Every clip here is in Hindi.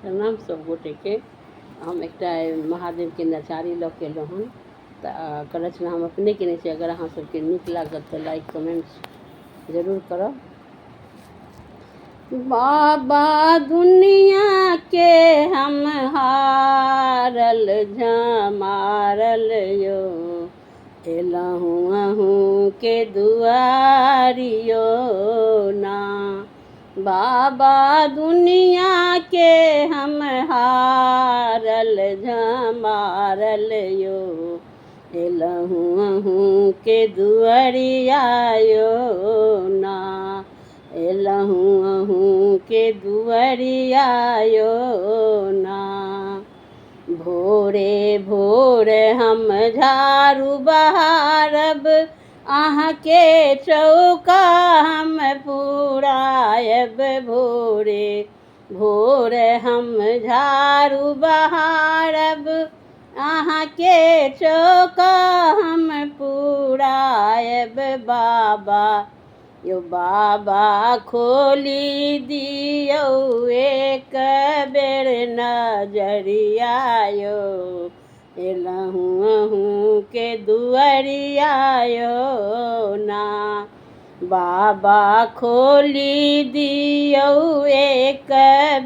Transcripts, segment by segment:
प्रणाम सब गोटे के। हम एक महादेव के नचारी लऽ के एलहुँ हन तऽ करछना हम अपने केने छी। अगर अहाँ सबके नीक लागत तऽ लाइक कमेंट जरूर करब। बाबा दुनिया के हम हारल झमारल यो, एलहूँ अहूँ के दुआरियो ना। बाबा दुनिया के हम हारल झमारल यो, एलहूँ अहूँ के दुआरियायो ना। एलहूँ अहूँ के दुआरियायो ना। भोरे भोर हम झाड़ू बहारब, अहाँके चौका हम पुरायब। भोरे भोर हम झाड़ू बहारब, अहाँके चौका हम पुरायब। बाबा यो बाबा खोली दियौ एक बेर नजरिया यो, एलहूँ अहूँ के दुआरियायो ना। बाबा खोली दियौ एक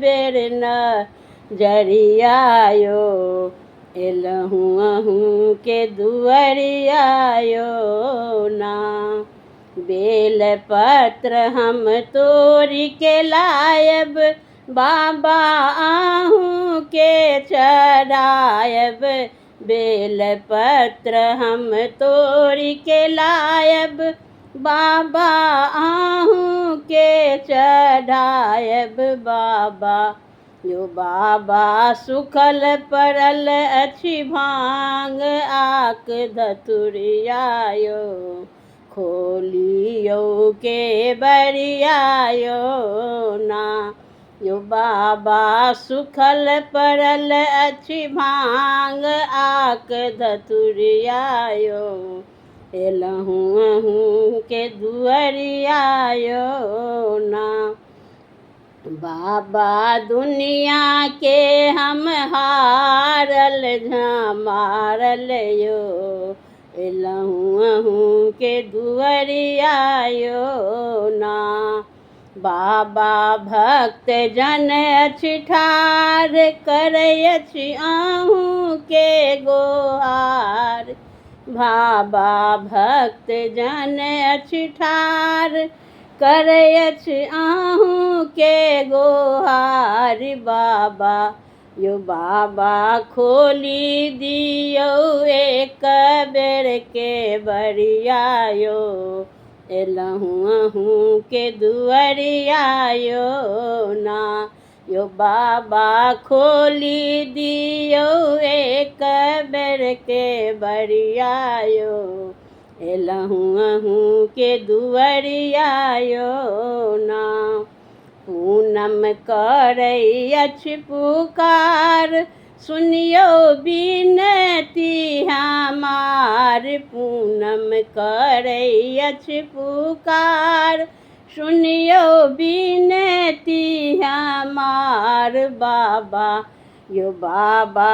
बेर नजरिया यो, एलहूँ अहूँ के दुआरियायो ना। बेल पत्र हम तोड़ के लायब, बाबा अहूँ के चढ़ायब। बेल पत्र हम तोड़ के लायब, बाबा अहूँ के चढ़ायब। बाबा यो बाबा सुखल पड़ल अछि भांग आक धतुरियायो, खोलियो के बरियायो ना। यो बाबा सुखल पड़ल अछि भांग आक धतुरियायो, एलहूँ अहूँ के दुआरियायो ना। बाबा दुनिया के हम हारल झमारल यो, एलहूँ अहूँ के दुआरियायो ना। बाबा भक्त जन अछि ठाढ़, करै अछि अहूँ के गोहार। बाबा भक्त जन अछि ठाढ़, करै अछि अहूँ के गोहार। बाबा यो बाबा खोली दियौ एक बेर के बरियायो, एलहूँ अहूँ के दुआरियायो ना। यो बाबा खोली दियौ एक बेर के बरियायो, एलहूँ अहूँ के दुआरियायो ना। पूनम करै अछि पुकार, सुनियो बिनती हमार। पूनम करै अछि पुकार, सुनियो बिनती हमार। बाबा यो बाबा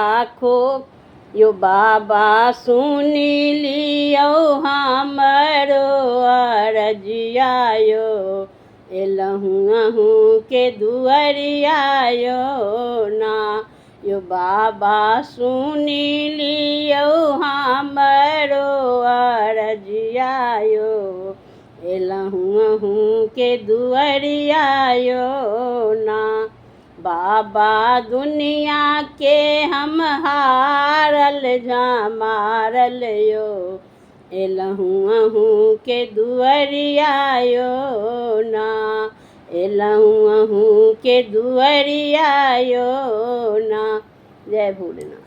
यो बाबा सुनि लियौ हमरो अरजियायो, एलहूँ अहूँ के दुआरियायो ना। यो बाबा सुनि लियौ हमरो अरजियायो, एलहूँ अहूँ के दुआरियायो ना। बाबा दुनिया के हम हारल झमारल यो, एलहूँ अहूँ के दुआरियायो ना। एलहूँ अहूँ के दुआरियायो ना। जय भोलेनाथ।